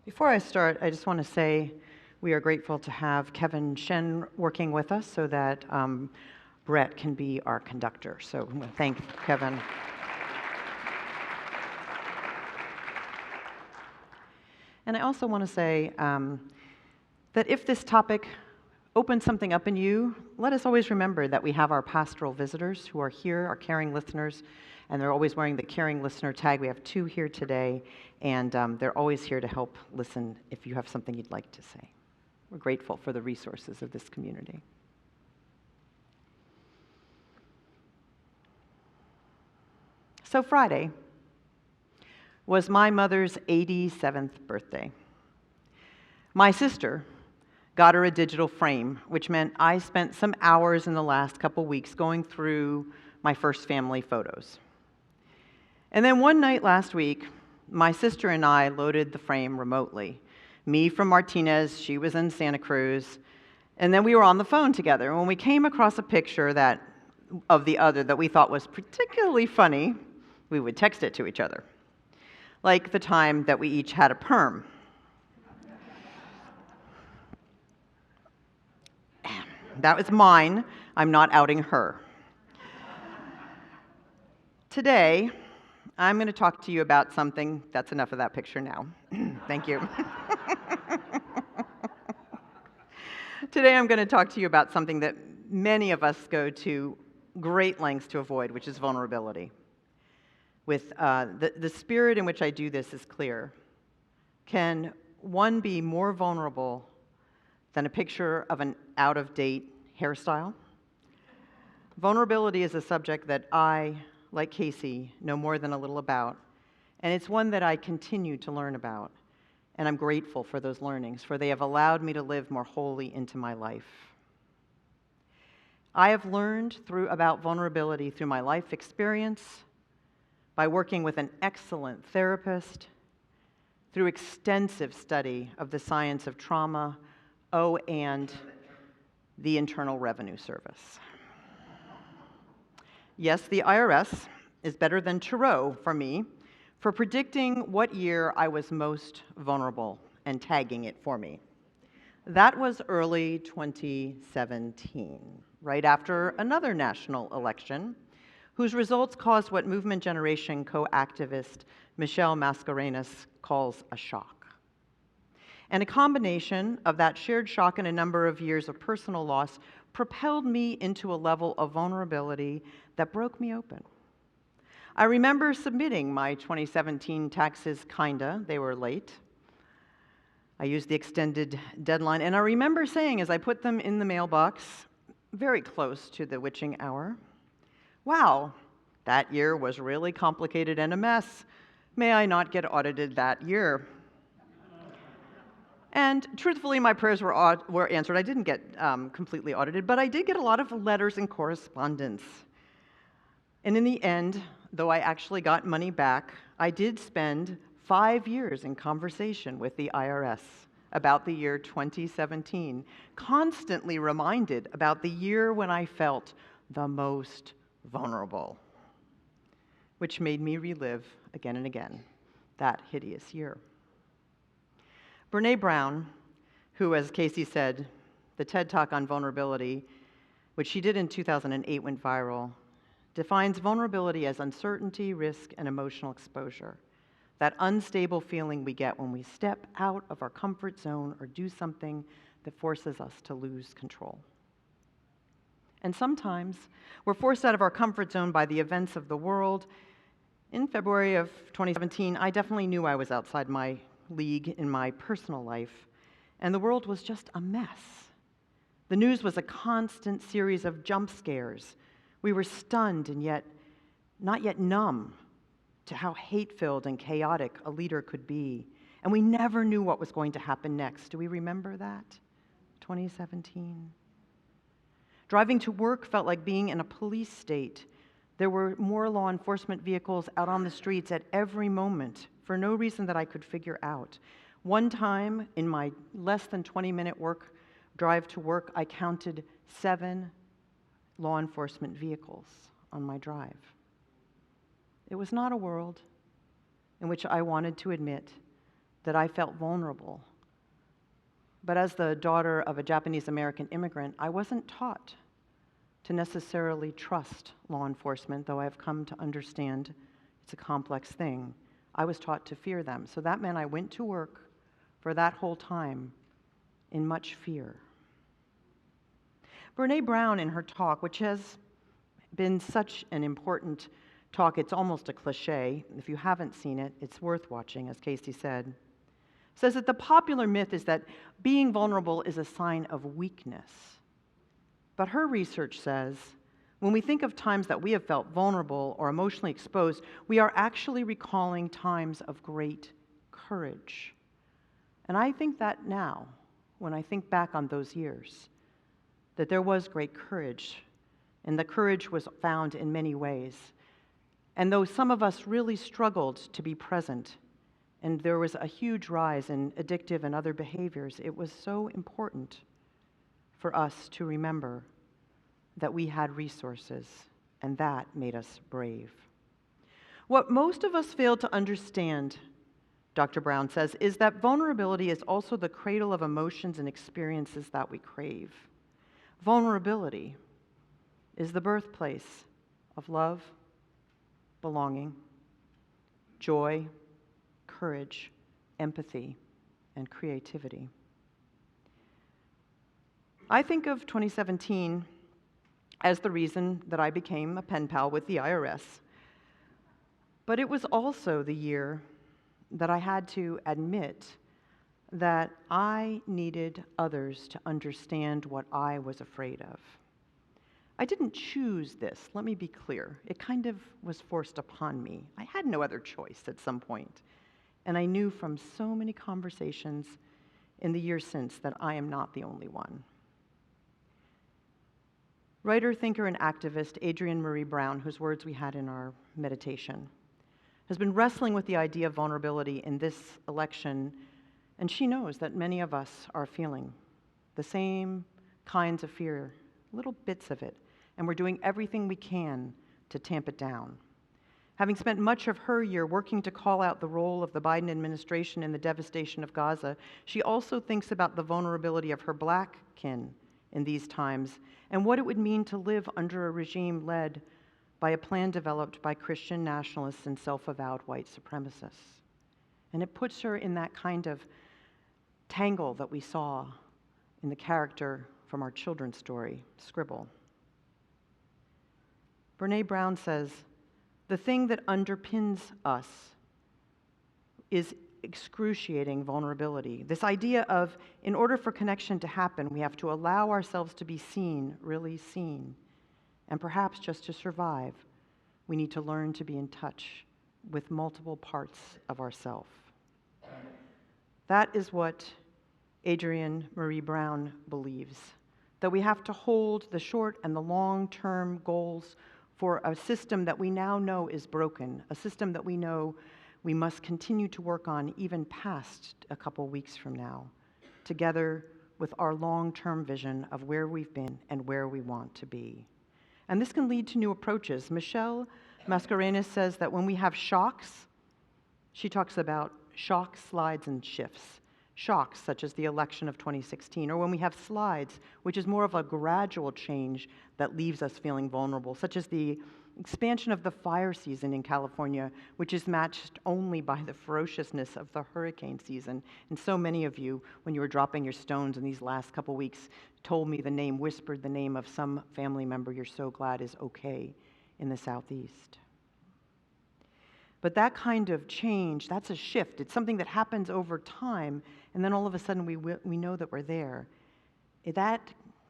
Before I start, I just want to say we are grateful to have Kevin Shen working with us so that Brett can be our conductor. So I want to thank Kevin. And I also want to say that if this topic opens something up in you, let us always remember that we have our pastoral visitors who are here, our caring listeners, and they're always wearing the caring listener tag. We have 2 here today, and they're always here to help listen if you have something you'd like to say. We're grateful for the resources of this community. So Friday was my mother's 87th birthday. My sister got her a digital frame, which meant I spent some hours in the last couple weeks going through my first family photos. And then one night last week, my sister and I loaded the frame remotely. Me from Martinez, she was in Santa Cruz, and then we were on the phone together. And when we came across a picture of the other that we thought was particularly funny, we would text it to each other, like the time that we each had a perm. That was mine. I'm not outing her. Today, I'm going to talk to you about something. That's enough of that picture now. Thank you. Today, I'm going to talk to you about something that many of us go to great lengths to avoid, which is vulnerability. With the spirit in which I do this is clear. Can one be more vulnerable than a picture of an out-of-date hairstyle? Vulnerability is a subject that I, like Casey, know more than a little about, and it's one that I continue to learn about, and I'm grateful for those learnings, for they have allowed me to live more wholly into my life. I have learned about vulnerability through my life experience, by working with an excellent therapist, through extensive study of the science of trauma, and the Internal Revenue Service. Yes, the IRS is better than Tarot for me for predicting what year I was most vulnerable and tagging it for me. That was early 2017, right after another national election, whose results caused what Movement Generation co-activist Michelle Mascarenas calls a shock. And a combination of that shared shock and a number of years of personal loss propelled me into a level of vulnerability that broke me open. I remember submitting my 2017 taxes, they were late. I used the extended deadline, and I remember saying as I put them in the mailbox, very close to the witching hour, wow, that year was really complicated and a mess. May I not get audited that year? And truthfully, my prayers were answered. I didn't get completely audited, but I did get a lot of letters and correspondence. And in the end, though I actually got money back, I did spend 5 years in conversation with the IRS about the year 2017, constantly reminded about the year when I felt the most vulnerable, which made me relive again and again that hideous year. Brené Brown, who, as Casey said, the TED Talk on vulnerability, which she did in 2008, went viral, defines vulnerability as uncertainty, risk, and emotional exposure, that unstable feeling we get when we step out of our comfort zone or do something that forces us to lose control. And sometimes we're forced out of our comfort zone by the events of the world. In February of 2017, I definitely knew I was outside my league in my personal life, and the world was just a mess. The news was a constant series of jump scares. We were stunned and yet not yet numb to how hate-filled and chaotic a leader could be, and we never knew what was going to happen next. Do we remember that? 2017. Driving to work felt like being in a police state. There were more law enforcement vehicles out on the streets at every moment for no reason that I could figure out. One time in my less than 20-minute drive to work, I counted 7 law enforcement vehicles on my drive. It was not a world in which I wanted to admit that I felt vulnerable. But as the daughter of a Japanese American immigrant, I wasn't taught to necessarily trust law enforcement, though I've come to understand it's a complex thing. I was taught to fear them. So that meant I went to work for that whole time in much fear. Brene Brown, in her talk, which has been such an important talk, it's almost a cliche. If you haven't seen it, it's worth watching, as Casey said, says that the popular myth is that being vulnerable is a sign of weakness. But her research says when we think of times that we have felt vulnerable or emotionally exposed, we are actually recalling times of great courage. And I think that now, when I think back on those years, that there was great courage, and the courage was found in many ways. And though some of us really struggled to be present, and there was a huge rise in addictive and other behaviors, it was so important for us to remember that we had resources, and that made us brave. What most of us fail to understand, Dr. Brown says, is that vulnerability is also the cradle of emotions and experiences that we crave. Vulnerability is the birthplace of love, belonging, joy, courage, empathy, and creativity. I think of 2017 as the reason that I became a pen pal with the IRS, but it was also the year that I had to admit that I needed others to understand what I was afraid of. I didn't choose this, let me be clear. It kind of was forced upon me. I had no other choice at some point. And I knew from so many conversations in the years since that I am not the only one. Writer, thinker, and activist Adrienne Marie Brown, whose words we had in our meditation, has been wrestling with the idea of vulnerability in this election, and she knows that many of us are feeling the same kinds of fear, little bits of it, and we're doing everything we can to tamp it down. Having spent much of her year working to call out the role of the Biden administration in the devastation of Gaza, she also thinks about the vulnerability of her Black kin in these times and what it would mean to live under a regime led by a plan developed by Christian nationalists and self-avowed white supremacists. And it puts her in that kind of tangle that we saw in the character from our children's story, Scribble. Brene Brown says, the thing that underpins us is excruciating vulnerability. This idea of, in order for connection to happen, we have to allow ourselves to be seen, really seen. And perhaps just to survive, we need to learn to be in touch with multiple parts of ourself. That is what Adrienne Marie Brown believes, that we have to hold the short and the long-term goals for a system that we now know is broken, a system that we know we must continue to work on even past a couple weeks from now, together with our long-term vision of where we've been and where we want to be. And this can lead to new approaches. Michelle Mascarenas says that when we have shocks, she talks about shocks, slides, and shifts. Shocks, such as the election of 2016, or when we have slides, which is more of a gradual change that leaves us feeling vulnerable, such as the expansion of the fire season in California, which is matched only by the ferociousness of the hurricane season. And so many of you, when you were dropping your stones in these last couple weeks, told me whispered the name of some family member you're so glad is okay in the Southeast. But that kind of change, that's a shift. It's something that happens over time, and then all of a sudden we know that we're there. That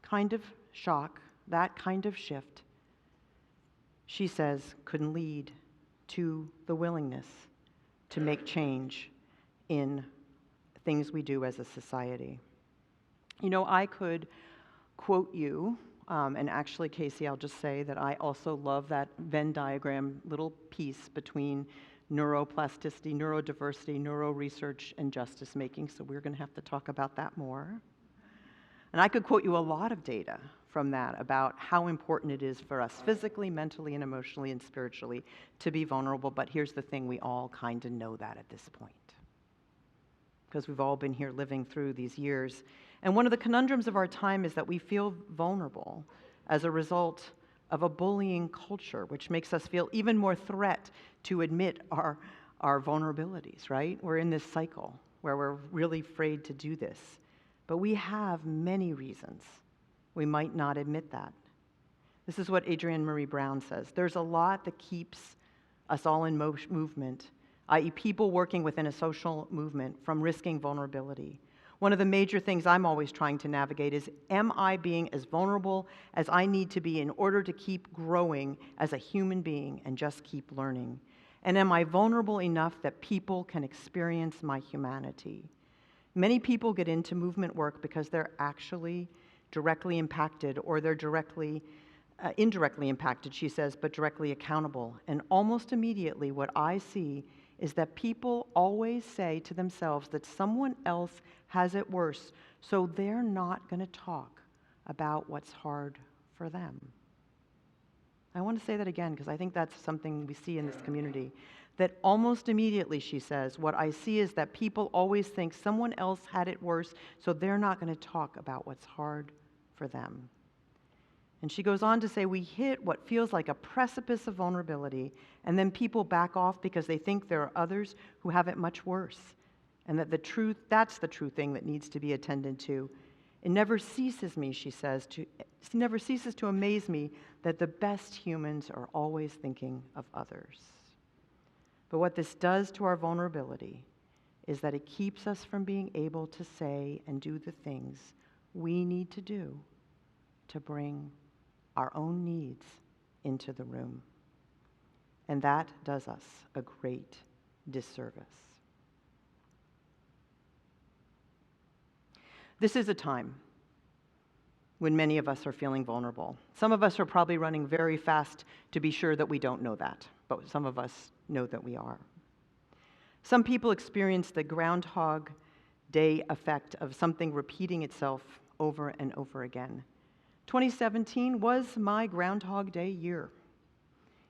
kind of shock, that kind of shift, she says, could lead to the willingness to make change in things we do as a society. You know, I could quote you, and actually, Casey, I'll just say that I also love that Venn diagram little piece between neuroplasticity, neurodiversity, neuroresearch, and justice making, so we're going to have to talk about that more. And I could quote you a lot of data from that about how important it is for us physically, mentally, and emotionally, and spiritually to be vulnerable, but here's the thing, we all kind of know that at this point. because we've all been here living through these years. And one of the conundrums of our time is that we feel vulnerable as a result of a bullying culture, which makes us feel even more threat to admit our vulnerabilities, right? We're in this cycle where we're really afraid to do this. But we have many reasons we might not admit that. This is what Adrienne Marie Brown says. There's a lot that keeps us all in movement, i.e. people working within a social movement, from risking vulnerability. One of the major things I'm always trying to navigate is, am I being as vulnerable as I need to be in order to keep growing as a human being and just keep learning? And am I vulnerable enough that people can experience my humanity? Many people get into movement work because they're actually directly impacted, or they're indirectly impacted, she says, but directly accountable. And almost immediately what I see is that people always say to themselves that someone else has it worse, so they're not going to talk about what's hard for them. I want to say that again because I think that's something we see in this community. That almost immediately, she says, what I see is that people always think someone else had it worse, so they're not going to talk about what's hard for them. And she goes on to say, we hit what feels like a precipice of vulnerability, and then people back off because they think there are others who have it much worse, and that that's the true thing that needs to be attended to. It never ceases me, she says, it never ceases to amaze me that the best humans are always thinking of others. But what this does to our vulnerability is that it keeps us from being able to say and do the things we need to do to bring our own needs into the room. And that does us a great disservice. This is a time when many of us are feeling vulnerable. Some of us are probably running very fast to be sure that we don't know that, but some of us know that we are. Some people experience the Groundhog Day effect of something repeating itself over and over again. 2017 was my Groundhog Day year.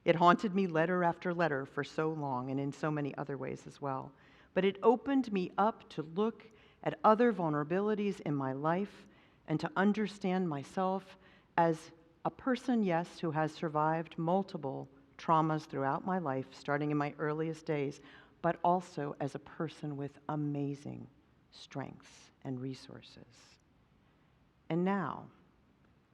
It haunted me letter after letter for so long, and in so many other ways as well. But it opened me up to look at other vulnerabilities in my life and to understand myself as a person, yes, who has survived multiple traumas throughout my life, starting in my earliest days, but also as a person with amazing strengths and resources. And now,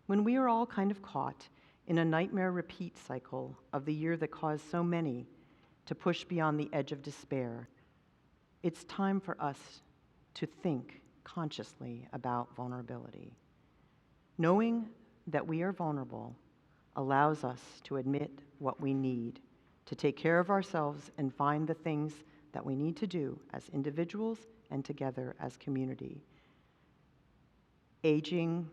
when we are all kind of caught in a nightmare repeat cycle of the year that caused so many to push beyond the edge of despair, it's time for us to think consciously about vulnerability. Knowing that we are vulnerable allows us to admit what we need to take care of ourselves and find the things that we need to do as individuals and together as community. Aging,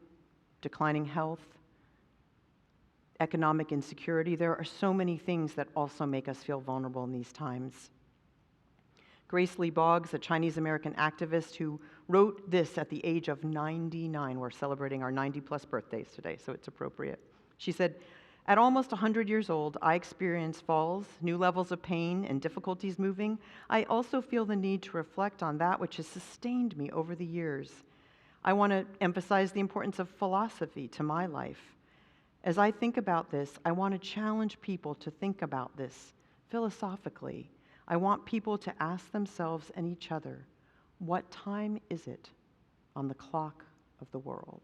declining health, economic insecurity, there are so many things that also make us feel vulnerable in these times. Grace Lee Boggs, a Chinese-American activist who wrote this at the age of 99. We're celebrating our 90-plus birthdays today, so it's appropriate. She said, at almost 100 years old, I experience falls, new levels of pain, and difficulties moving. I also feel the need to reflect on that which has sustained me over the years. I want to emphasize the importance of philosophy to my life. As I think about this, I want to challenge people to think about this philosophically. I want people to ask themselves and each other, what time is it on the clock of the world?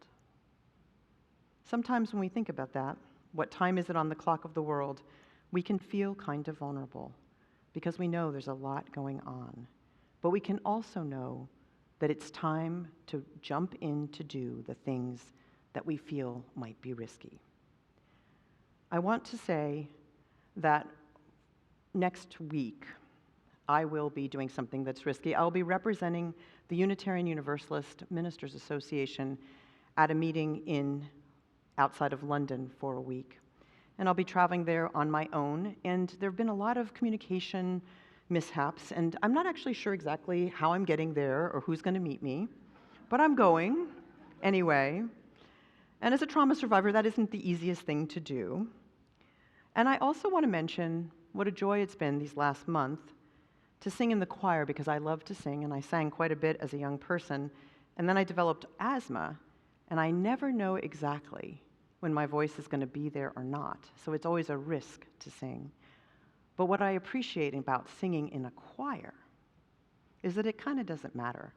Sometimes when we think about that, what time is it on the clock of the world, we can feel kind of vulnerable because we know there's a lot going on. But we can also know that it's time to jump in to do the things that we feel might be risky. I want to say that next week, I will be doing something that's risky. I'll be representing the Unitarian Universalist Ministers Association at a meeting outside of London for a week. And I'll be traveling there on my own, and there have been a lot of communication mishaps, and I'm not actually sure exactly how I'm getting there or who's going to meet me, but I'm going anyway. And as a trauma survivor, that isn't the easiest thing to do. And I also want to mention what a joy it's been these last month to sing in the choir because I love to sing, and I sang quite a bit as a young person. And then I developed asthma, and I never know exactly when my voice is going to be there or not. So it's always a risk to sing. But what I appreciate about singing in a choir is that it kind of doesn't matter.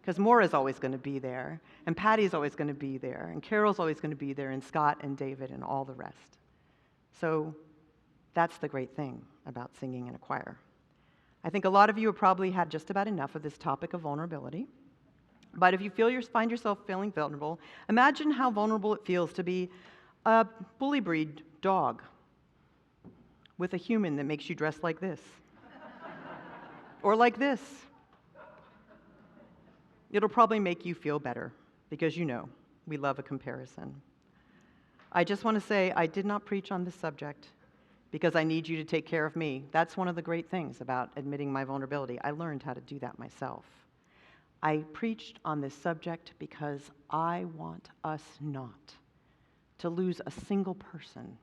Because Maura's always going to be there, and Patty's always going to be there, and Carol's always going to be there, and Scott and David and all the rest. So that's the great thing about singing in a choir. I think a lot of you have probably had just about enough of this topic of vulnerability. But if you find yourself feeling vulnerable, imagine how vulnerable it feels to be a bully breed dog with a human that makes you dress like this or like this. It'll probably make you feel better because we love a comparison. I just want to say I did not preach on this subject because I need you to take care of me. That's one of the great things about admitting my vulnerability. I learned how to do that myself. I preached on this subject because I want us not to lose a single person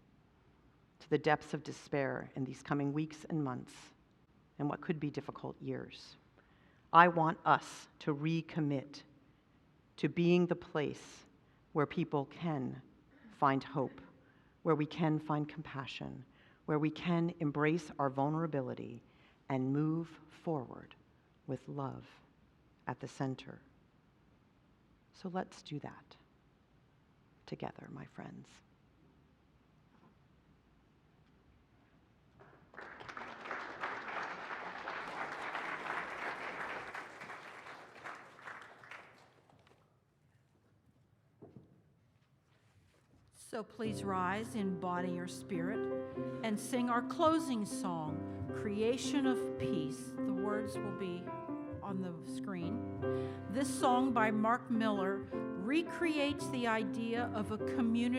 to the depths of despair in these coming weeks and months and what could be difficult years. I want us to recommit to being the place where people can find hope, where we can find compassion, where we can embrace our vulnerability and move forward with love at the center. So let's do that together, my friends. So please rise in body or spirit and sing our closing song, Creation of Peace. The words will be on the screen. This song by Mark Miller recreates the idea of a community